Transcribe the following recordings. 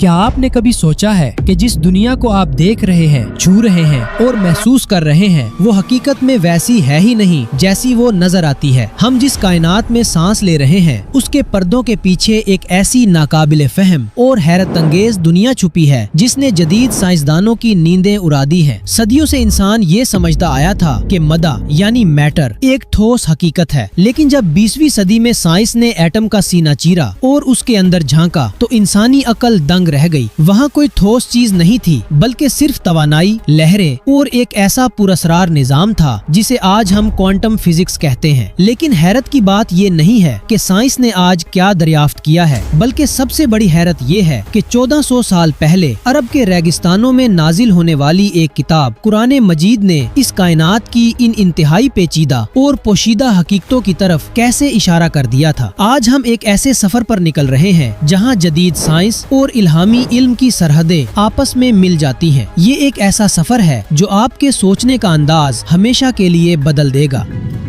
کیا آپ نے کبھی سوچا ہے کہ جس دنیا کو آپ دیکھ رہے ہیں، چھو رہے ہیں اور محسوس کر رہے ہیں، وہ حقیقت میں ویسی ہے ہی نہیں جیسی وہ نظر آتی ہے۔ ہم جس کائنات میں سانس لے رہے ہیں، اس کے پردوں کے پیچھے ایک ایسی ناقابل فہم اور حیرت انگیز دنیا چھپی ہے جس نے جدید سائنسدانوں کی نیندیں اڑا دی ہیں۔ صدیوں سے انسان یہ سمجھتا آیا تھا کہ مادہ یعنی میٹر ایک ٹھوس حقیقت ہے، لیکن جب 20ویں صدی میں سائنس نے ایٹم کا سینہ چیرا اور اس کے اندر جھانکا تو انسانی عقل دنگ رہ گئی۔ وہاں کوئی ٹھوس چیز نہیں تھی، بلکہ صرف توانائی، لہریں اور ایک ایسا پراسرار نظام تھا جسے آج ہم کوانٹم فزکس کہتے ہیں۔ لیکن حیرت کی بات یہ نہیں ہے کہ سائنس نے آج کیا دریافت کیا ہے، بلکہ سب سے بڑی حیرت یہ ہے کہ 1400 سال پہلے عرب کے ریگستانوں میں نازل ہونے والی ایک کتاب قرآن مجید نے اس کائنات کی ان انتہائی پیچیدہ اور پوشیدہ حقیقتوں کی طرف کیسے اشارہ کر دیا تھا۔ آج ہم ایک ایسے سفر پر نکل رہے ہیں جہاں جدید سائنس اور الہامی علم کی سرحدیں آپس میں مل جاتی ہیں۔ یہ ایک ایسا سفر ہے جو آپ کے سوچنے کا انداز ہمیشہ کے لیے بدل دے گا۔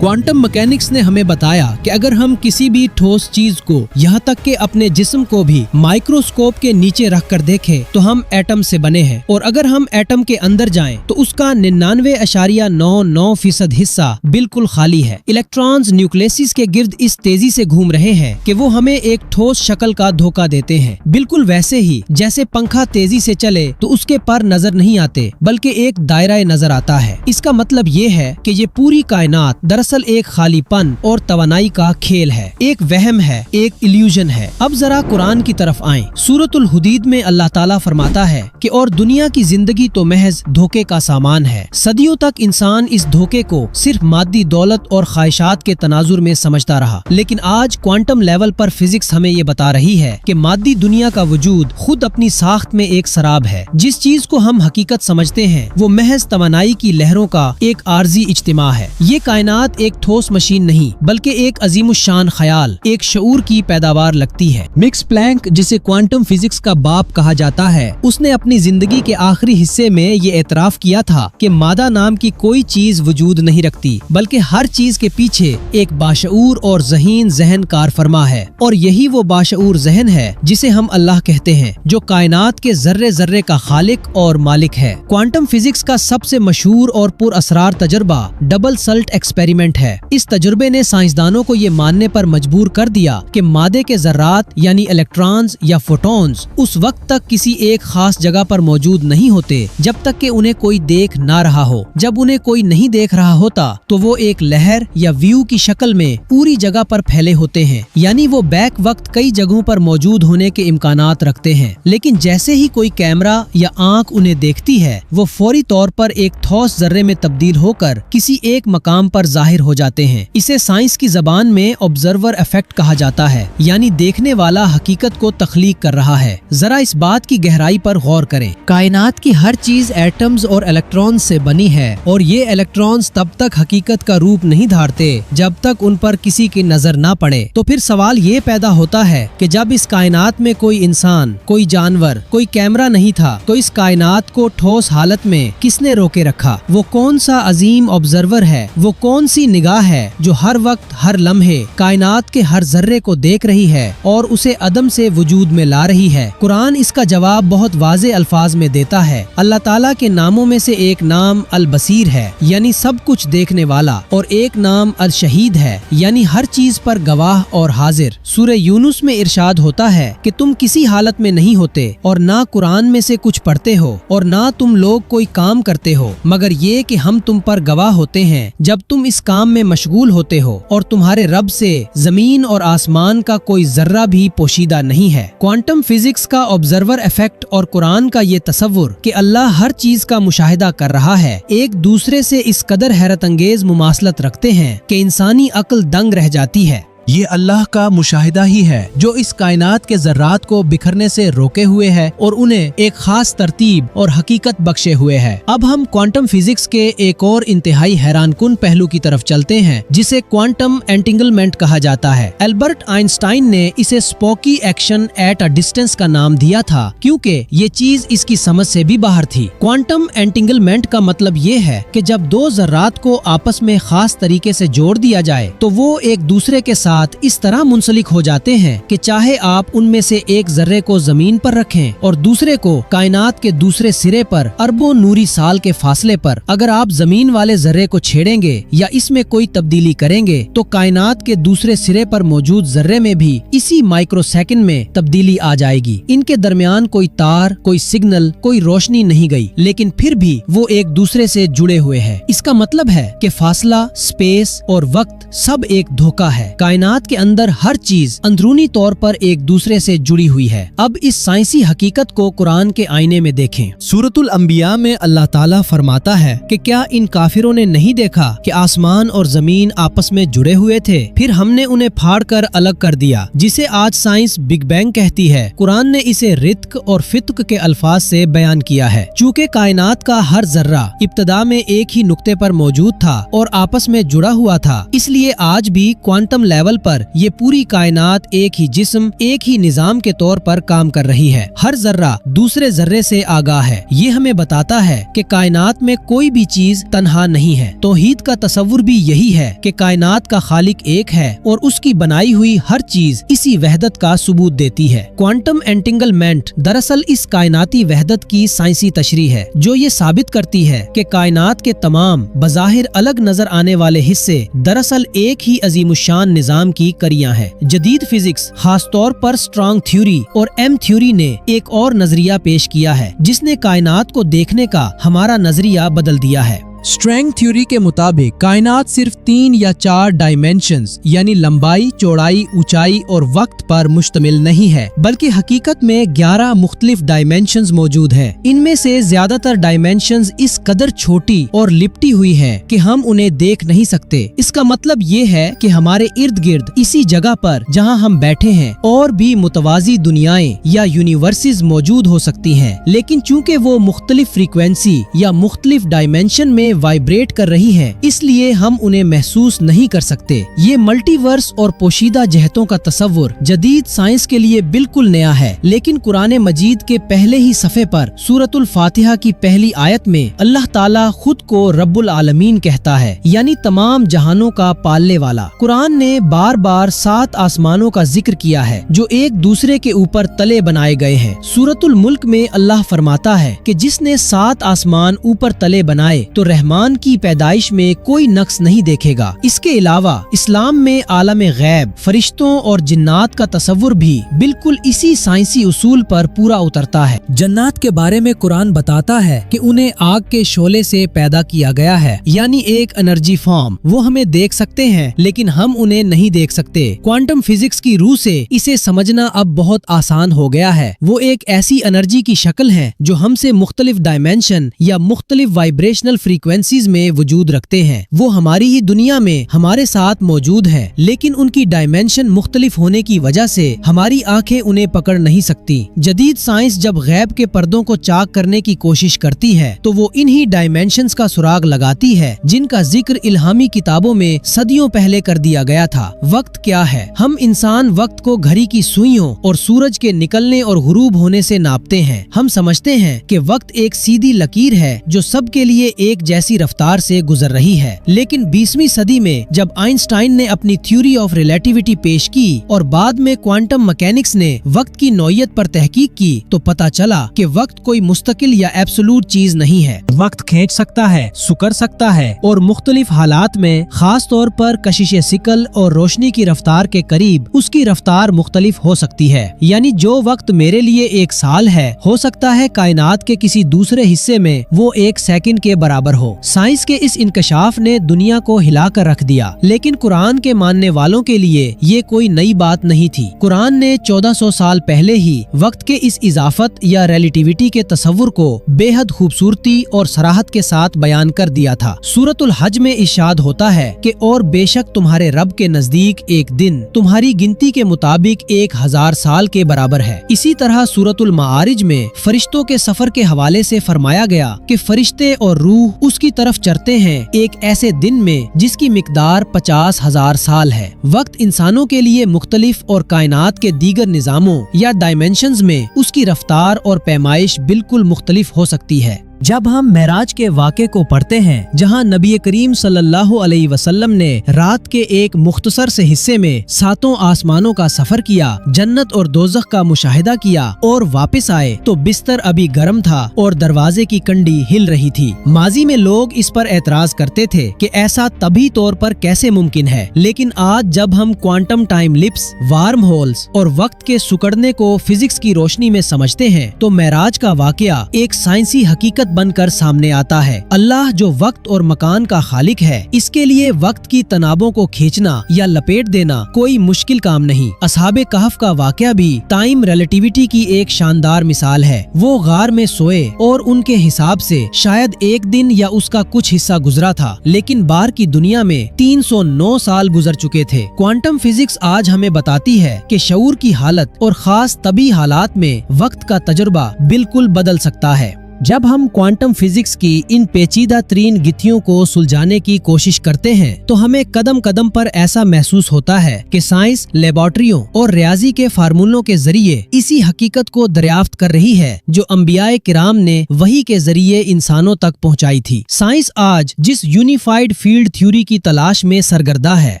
کوانٹم مکینکس نے ہمیں بتایا کہ اگر ہم کسی بھی ٹھوس چیز کو، یہاں تک کہ اپنے جسم کو بھی مائکروسکوپ کے نیچے رکھ کر دیکھیں تو ہم ایٹم سے بنے ہیں، اور اگر ہم ایٹم کے اندر جائیں تو اس کا 99.99% حصہ بالکل خالی ہے۔ الیکٹرانز نیوکلیسس کے گرد اس تیزی سے گھوم رہے ہیں کہ وہ ہمیں ایک ٹھوس شکل کا دھوکہ دیتے ہیں، بالکل ویسے ہی جیسے پنکھا تیزی سے چلے تو اس کے پر نظر نہیں آتے بلکہ ایک دائرہ نظر آتا ہے۔ اس کا مطلب یہ ہے کہ یہ پوری کائنات دراصل ایک خالی پن اور توانائی کا کھیل ہے، ایک وہم ہے، ایک ایلیوژن ہے۔ اب ذرا قرآن کی طرف آئیں۔ سورۃ الحدید میں اللہ تعالیٰ فرماتا ہے کہ اور دنیا کی زندگی تو محض دھوکے کا سامان ہے۔ صدیوں تک انسان اس دھوکے کو صرف مادی دولت اور خواہشات کے تناظر میں سمجھتا رہا، لیکن آج کوانٹم لیول پر فزکس ہمیں یہ بتا رہی ہے کہ مادی دنیا کا وجود خود اپنی ساخت میں ایک سراب ہے۔ جس چیز کو ہم حقیقت سمجھتے ہیں وہ محض توانائی کی لہروں کا ایک عارضی اجتماع ہے۔ یہ کائنات ایک ٹھوس مشین نہیں بلکہ ایک عظیم الشان خیال، ایک شعور کی پیداوار لگتی ہے۔ میکس پلانک، جسے کوانٹم فزکس کا باپ کہا جاتا ہے، اس نے اپنی زندگی کے آخری حصے میں یہ اعتراف کیا تھا کہ مادہ نام کی کوئی چیز وجود نہیں رکھتی، بلکہ ہر چیز کے پیچھے ایک باشعور اور ذہین ذہن کار فرما ہے، اور یہی وہ باشعور ذہن ہے جسے ہم اللہ کہتے ہیں، جو کائنات کے ذرے ذرے کا خالق اور مالک ہے۔ کوانٹم فزکس کا سب سے مشہور اور پر اسرار تجربہ ڈبل سلٹ ایکسپیریمنٹ ہے۔ اس تجربے نے سائنسدانوں کو یہ ماننے پر مجبور کر دیا کہ مادے کے ذرات یعنی الیکٹرانز یا فوٹونز اس وقت تک کسی ایک خاص جگہ پر موجود نہیں ہوتے جب تک کہ انہیں کوئی دیکھ نہ رہا ہو۔ جب انہیں کوئی نہیں دیکھ رہا ہوتا تو وہ ایک لہر یا ویو کی شکل میں پوری جگہ پر پھیلے ہوتے ہیں، یعنی وہ بیک وقت کئی جگہوں پر موجود ہونے کے امکانات رکھتے ہیں۔ لیکن جیسے ہی کوئی کیمرہ یا آنکھ انہیں دیکھتی ہے، وہ فوری طور پر ایک ٹھوس ذرے میں تبدیل ہو کر کسی ایک مقام پر ظاہر ہو جاتے ہیں۔ اسے سائنس کی زبان میں آبزرور ایفیکٹ کہا جاتا ہے، یعنی دیکھنے والا حقیقت کو تخلیق کر رہا ہے۔ ذرا اس بات کی گہرائی پر غور کریں۔ کائنات کی ہر چیز ایٹمز اور الیکٹرانز سے بنی ہے، اور یہ الیکٹرانز تب تک حقیقت کا روپ نہیں دھارتے جب تک ان پر کسی کی نظر نہ پڑے۔ تو پھر سوال یہ پیدا ہوتا ہے کہ جب اس کائنات میں کوئی انسان، کوئی جانور، کوئی کیمرہ نہیں تھا، تو اس کائنات کو ٹھوس حالت میں کس نے روکے رکھا؟ وہ کون سا عظیم آبزرور ہے؟ وہ کون سی نگاہ ہے جو ہر وقت، ہر لمحے کائنات کے ہر ذرے کو دیکھ رہی ہے اور اسے عدم سے وجود میں لا رہی ہے؟ قرآن اس کا جواب بہت واضح الفاظ میں دیتا ہے۔ اللہ تعالیٰ کے ناموں میں سے ایک نام البصیر ہے، یعنی سب کچھ دیکھنے والا، اور ایک نام الشہید ہے، یعنی ہر چیز پر گواہ اور حاضر۔ سورہ یونس میں ارشاد ہوتا ہے کہ تم کسی حالت میں نہیں ہوتے اور نہ قرآن میں سے کچھ پڑھتے ہو اور نہ تم لوگ کوئی کام کرتے ہو، مگر یہ کہ ہم تم پر گواہ ہوتے ہیں جب تم اس کام میں مشغول ہوتے ہو، اور تمہارے رب سے زمین اور آسمان کا کوئی ذرہ بھی پوشیدہ نہیں ہے۔ کوانٹم فزکس کا آبزرور ایفیکٹ اور قرآن کا یہ تصور کہ اللہ ہر چیز کا مشاہدہ کر رہا ہے، ایک دوسرے سے اس قدر حیرت انگیز مماثلت رکھتے ہیں کہ انسانی عقل دنگ رہ جاتی ہے۔ یہ اللہ کا مشاہدہ ہی ہے جو اس کائنات کے ذرات کو بکھرنے سے روکے ہوئے ہے اور انہیں ایک خاص ترتیب اور حقیقت بخشے ہوئے ہے۔ اب ہم کوانٹم فزکس کے ایک اور انتہائی حیران کن پہلو کی طرف چلتے ہیں جسے کوانٹم انٹینگلمنٹ کہا جاتا ہے۔ البرٹ آئنسٹائن نے اسے اسپوکی ایکشن ایٹ اے ڈسٹینس کا نام دیا تھا کیونکہ یہ چیز اس کی سمجھ سے بھی باہر تھی۔ کوانٹم انٹینگلمنٹ کا مطلب یہ ہے کہ جب دو ذرات کو آپس میں خاص طریقے سے جوڑ دیا جائے تو وہ ایک دوسرے کے ساتھ साथ इस तरह मुंसलिक हो जाते हैं कि चाहे आप उनमें से एक जर्रे को जमीन पर रखें और दूसरे को कायनात के दूसरे सिरे पर अरबों नूरी साल के फासले पर, अगर आप जमीन वाले जर्रे को छेड़ेंगे या इसमें कोई तब्दीली करेंगे तो कायनात के दूसरे सिरे पर मौजूद जर्रे में भी इसी माइक्रो सेकंड में तब्दीली आ जाएगी। इनके दरमियान कोई तार, कोई सिग्नल, कोई रोशनी नहीं गई, लेकिन फिर भी वो एक दूसरे से जुड़े हुए हैं। इसका मतलब है कि फासला, स्पेस और वक्त सब एक धोखा है। कायनात के अंदर हर चीज अंदरूनी तौर पर एक दूसरे से जुड़ी हुई है। अब इस साइंसी हकीकत को कुरान के आईने में देखें। सूरतुल अंबिया में अल्लाह ताला फरमाता है कि क्या इन काफिरों ने नहीं देखा कि आसमान और जमीन आपस में जुड़े हुए थे, फिर हमने उन्हें फाड़ कर अलग कर दिया, जिसे आज साइंस बिग बैंग कहती है। कुरान ने इसे रित्क और फित्क के अल्फाज से बयान किया है। चूँकि कायनात का हर जर्रा इब्तदा में एक ही नुक्ते पर मौजूद था और आपस में जुड़ा हुआ था, इसलिए आज भी क्वांटम लेवल पर ये पूरी कायनात एक ही जिस्म, एक ही निजाम के तौर पर काम कर रही है। हर जर्रा दूसरे जर्रे से आगाह है। ये हमें बताता है कि कायनात में कोई भी चीज तन्हा नहीं है। तौहीद का तसव्वुर भी यही है कि कायनात का खालिक एक है और उसकी बनाई हुई हर चीज इसी वहदत का सबूत देती है। क्वांटम एंटिंगलमेंट दरअसल इस कायनाती वहदत की साइंसी तशरीह है, जो ये साबित करती है कि कायनात के तमाम बज़ाहिर अलग नजर आने वाले हिस्से दरअसल एक ही अजीमुशान निजाम की कड़ियां हैं। जदीद फिजिक्स, खास तौर पर स्ट्रॉन्ग थ्योरी और एम थ्योरी ने एक और नजरिया पेश किया है, जिसने कायनात को देखने का हमारा नजरिया बदल दिया है। स्ट्रैंग थ्योरी के मुताबिक कायनात सिर्फ 3 या 4 डायमेंशंस यानी लंबाई, चौड़ाई, ऊंचाई और वक्त पर मुश्तमिल नहीं है, बल्कि हकीकत में 11 मुख्तलिफ डायमेंशंस मौजूद हैं। इनमें से ज्यादातर डायमेंशंस इस कदर छोटी और लिपटी हुई हैं कि हम उन्हें देख नहीं सकते। इसका मतलब ये है कि हमारे इर्द गिर्द इसी जगह पर जहां हम बैठे हैं और भी मुतवाजी दुनियाएं या यूनिवर्सेस मौजूद हो सकती हैं, लेकिन चूंकि वो मुख्तलिफ फ्रीक्वेंसी या मुख्तलिफ डायमेंशन में वाइब्रेट कर रही हैं, इसलिए हम उन्हें महसूस नहीं कर सकते। ये मल्टीवर्स और पोशीदा जहतों का तस्वुर जदीद साइंस के लिए बिल्कुल नया है, लेकिन कुरान मजीद के पहले ही सफ़े पर सूरतुल फातिहा की पहली आयत में अल्लाह ताला खुद को रब्बुल आलमीन कहता है, यानी तमाम जहानों का पालने वाला। कुरान ने बार बार 7 आसमानों का जिक्र किया है जो एक दूसरे के ऊपर तले बनाए गए हैं। सूरतुल मुल्क में अल्लाह फरमाता है कि जिसने 7 आसमान ऊपर तले बनाए तो रहमान की पैदाइश में कोई नक्स नहीं देखेगा। इसके अलावा इस्लाम में आलम गैब, फरिश्तों और जिन्नात का तस्वुर भी बिल्कुल इसी साइंसी उसूल पर पूरा उतरता है। जन्नात के बारे में कुरान बताता है कि उन्हें आग के शोले से पैदा किया गया है, यानी एक एनर्जी फॉर्म। वो हमें देख सकते हैं लेकिन हम उन्हें नहीं देख सकते। क्वांटम फिजिक्स की रूह से इसे समझना अब बहुत आसान हो गया है। वो एक ऐसी एनर्जी की शक्ल है जो हमसे मुख्तलिफ डायमेंशन या मुख्तलिफ वाइब्रेशनल फ्रीक्वेंसीज में वजूद रखते हैं। वो हमारी ही दुनिया में हमारे साथ मौजूद हैं, लेकिन उनकी डायमेंशन मुख्तलिफ होने की वजह से हमारी आंखें उन्हें पकड़ नहीं सकती। जदीद साइंस जब गैब के पर्दों को चाक करने की कोशिश करती है तो वो इन्हीं डायमेंशंस का सुराग लगाती है जिनका जिक्र इल्हामी किताबों में सदियों पहले कर दिया गया था। वक्त क्या है? हम इंसान वक्त को घड़ी की सुइयों और सूरज के निकलने और गुरूब होने से नापते हैं। हम समझते हैं कि वक्त एक सीधी लकीर है जो सबके लिए एक जैसी रफ्तार से गुजर रही है, लेकिन 20वीं सदी में जब आइंस्टाइन ने अपनी थ्योरी ऑफ रिलेटिविटी पेश की और बाद में क्वांटम मैकेनिक्स ने वक्त की नौयत पर तहकीक की तो पता चला कि वक्त कोई मुस्तकिल या एब्सोल्यूट चीज नहीं है। वक्त खींच सकता है, सुकर सकता है और मुख्तलिफ हालात में, खास तौर पर कशिश सिकल और रोशनी की रफ्तार के करीब, उसकी रफ्तार मुख्तलिफ हो सकती है। यानी जो वक्त मेरे लिए 1 साल है, हो सकता है कायनात के किसी दूसरे हिस्से में वो 1 सेकंड के बराबर हो। साइंस के इस इंकशाफ ने दुनिया को हिला कर रख दिया, लेकिन कुरान के मानने वालों के लिए ये कोई नई बात नहीं थी। कुरान ने 1400 साल पहले ही वक्त के इस इजाफत या रिलेटिविटी के तस्वुर को बेहद खूबसूरती और सराहत के साथ बयान कर दिया था। सूरतुल हज में इरशाद होता है कि और बेशक तुम्हारे रब के नजदीक एक दिन तुम्हारी गिनती के मुताबिक 1000 साल के बराबर है। इसी तरह सूरतुल माआरिज में फरिश्तों के सफर के हवाले से फरमाया गया कि फरिश्ते और रूह उसकी तरफ चढ़ते हैं एक ऐसे दिन में जिसकी मिकदार 50,000 साल है। वक्त इंसानों के लिए मुख्तलिफ और कायनात के दीगर निजामों या डायमेंशंस में उसकी रफ्तार और पैमाइश बिल्कुल मुख्तलिफ हो सकती है। जब हम महराज के वाक़े को पढ़ते हैं, जहां नबी करीम सल्लल्लाहु अलैहि वसल्लम ने रात के एक मुख्तसर से हिस्से में 7 आसमानों का सफर किया, जन्नत और दोज़ख का मुशाहिदा किया और वापस आए तो बिस्तर अभी गर्म था और दरवाजे की कंडी हिल रही थी। माजी में लोग इस पर एतराज करते थे कि ऐसा तभी तौर पर कैसे मुमकिन है, लेकिन आज जब हम quantum time lips, warm holes और वक्त के सुकड़ने को फिजिक्स की रोशनी में समझते हैं तो महराज का वाकया एक साइंसी हकीकत बनकर सामने आता है। अल्लाह जो वक्त और मकान का खालिक है, इसके लिए वक्त की तनाबों को खींचना या लपेट देना कोई मुश्किल काम नहीं। असहाबे कहफ का वाकया भी टाइम रिलेटिविटी की एक शानदार मिसाल है। वो गार में सोए और उनके हिसाब से शायद एक दिन या उसका कुछ हिस्सा गुजरा था, लेकिन बाहर की दुनिया में 309 साल गुजर चुके थे। क्वांटम फिजिक्स आज हमें बताती है कि शऊर की हालत और खास तभी हालात में वक्त का तजुर्बा बिल्कुल बदल सकता है। जब हम क्वांटम फिजिक्स की इन पेचीदा तरीन गिथियों को सुलझाने की कोशिश करते हैं तो हमें कदम कदम पर ऐसा महसूस होता है कि साइंस लेबोरेटरियों और रियाजी के फार्मूलों के जरिए इसी हकीकत को दरियाफ्त कर रही है जो अंबियाए किराम ने वही के जरिए इंसानों तक पहुंचाई थी। साइंस आज जिस यूनिफाइड फील्ड थ्योरी की तलाश में सरगर्दा है,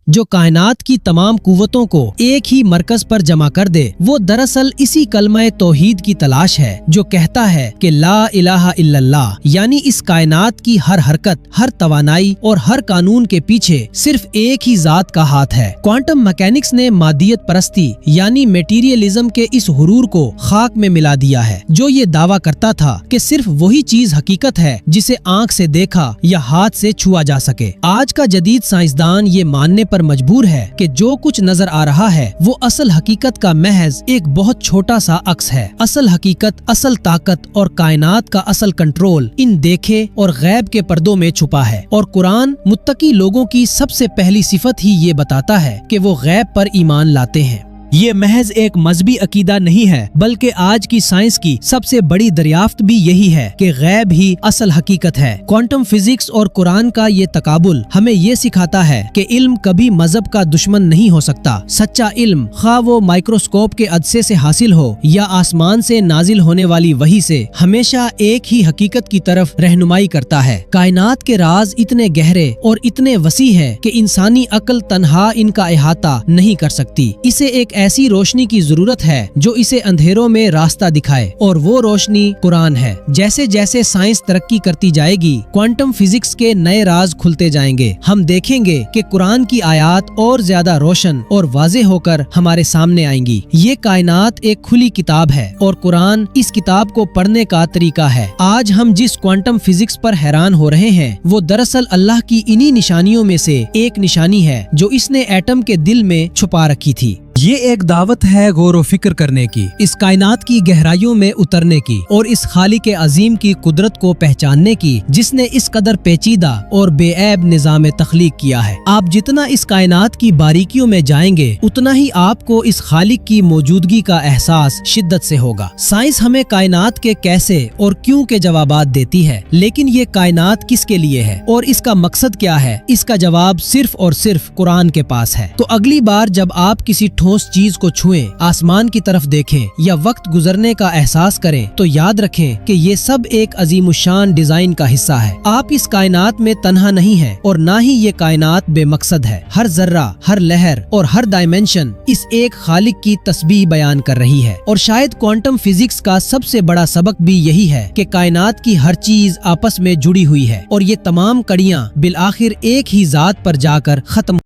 जो कायनात की तमाम कुव्वतों को एक ही मरकज पर जमा कर दे, वो दरअसल इसी कलमा तौहीद की तलाश है जो कहता है कि ला इलाहा इल्लल्लाह, यानी इस कायनात की हर हरकत, हर तवानाई और हर कानून के पीछे सिर्फ एक ही जात का हाथ है। क्वांटम मैकेनिक्स ने मादियत परस्ती यानी मेटीरियलिज्म के इस हुरूर को खाक में मिला दिया है जो ये दावा करता था कि सिर्फ वही चीज हकीकत है जिसे आंख से देखा या हाथ से छुआ जा सके। आज का जदीद साइंसदान ये मानने पर मजबूर है कि जो कुछ नजर आ रहा है वो असल हकीकत का महज एक बहुत छोटा सा अक्स है। असल हकीकत, असल ताकत और कायनात का असल कंट्रोल इन देखे और गैब के पर्दों में छुपा है। और कुरान मुत्तकी लोगों की सबसे पहली सिफत ही ये बताता है कि वो गैब पर ईमान लाते हैं। ये महज एक मजहबी अकीदा नहीं है, बल्कि आज की साइंस की सबसे बड़ी दरियाफ्त भी यही है कि गैब ही असल हकीकत है। क्वांटम फिजिक्स और कुरान का ये तकाबुल हमें ये सिखाता है कि इल्म कभी मजहब का दुश्मन नहीं हो सकता। सच्चा इल्म खा वो माइक्रोस्कोप के अदसे से हासिल हो या आसमान से नाजिल होने वाली वही से, हमेशा एक ही हकीकत की तरफ रहनुमाई करता है। कायनात के राज इतने गहरे और इतने वसी है कि इंसानी अक्ल तन्हा इनका अहाता नहीं कर सकती। इसे एक ऐसी रोशनी की जरूरत है जो इसे अंधेरों में रास्ता दिखाए, और वो रोशनी कुरान है। जैसे जैसे साइंस तरक्की करती जाएगी, क्वांटम फिजिक्स के नए राज खुलते जाएंगे। हम देखेंगे कि कुरान की आयात और ज्यादा रोशन और वाज़ेह होकर हमारे सामने आएंगी। ये कायनात एक खुली किताब है और कुरान इस किताब को पढ़ने का तरीका है। आज हम जिस क्वांटम फिजिक्स पर हैरान हो रहे हैं वो दरअसल अल्लाह की इन्हीं निशानियों में से एक निशानी है जो इसने एटम के दिल में छुपा रखी थी। ये एक दावत है गौर व फिक्र करने की, इस कायनात की गहराइयों में उतरने की और इस खालिक अजीम की कुदरत को पहचानने की जिसने इस कदर पेचीदा और बेऐब निज़ाम तख्लीक किया है। आप जितना इस कायनात की बारीकियों में जाएंगे उतना ही आपको इस खालिक की मौजूदगी का एहसास शिद्दत से होगा। साइंस हमें कायनात के कैसे और क्यों के जवाबात देती है, लेकिन ये कायनात किसके लिए है और इसका मकसद क्या है, इसका जवाब सिर्फ और सिर्फ कुरान के पास है। तो अगली बार जब आप किसी ठोस चीज को छुएं, आसमान की तरफ देखें या वक्त गुजरने का एहसास करें तो याद रखें कि ये सब एक अजीमुशान डिजाइन का हिस्सा है। आप इस कायनात में तन्हा नहीं हैं और ना ही ये कायनात बेमकसद है। हर जर्रा, हर लहर और हर डायमेंशन इस एक खालिक की तस्बीह बयान कर रही है। और शायद क्वांटम फिजिक्स का सबसे बड़ा सबक भी यही है कि कायनात की हर चीज आपस में जुड़ी हुई है और ये तमाम कड़ियां बिल आखिर एक ही जात पर जाकर खत्म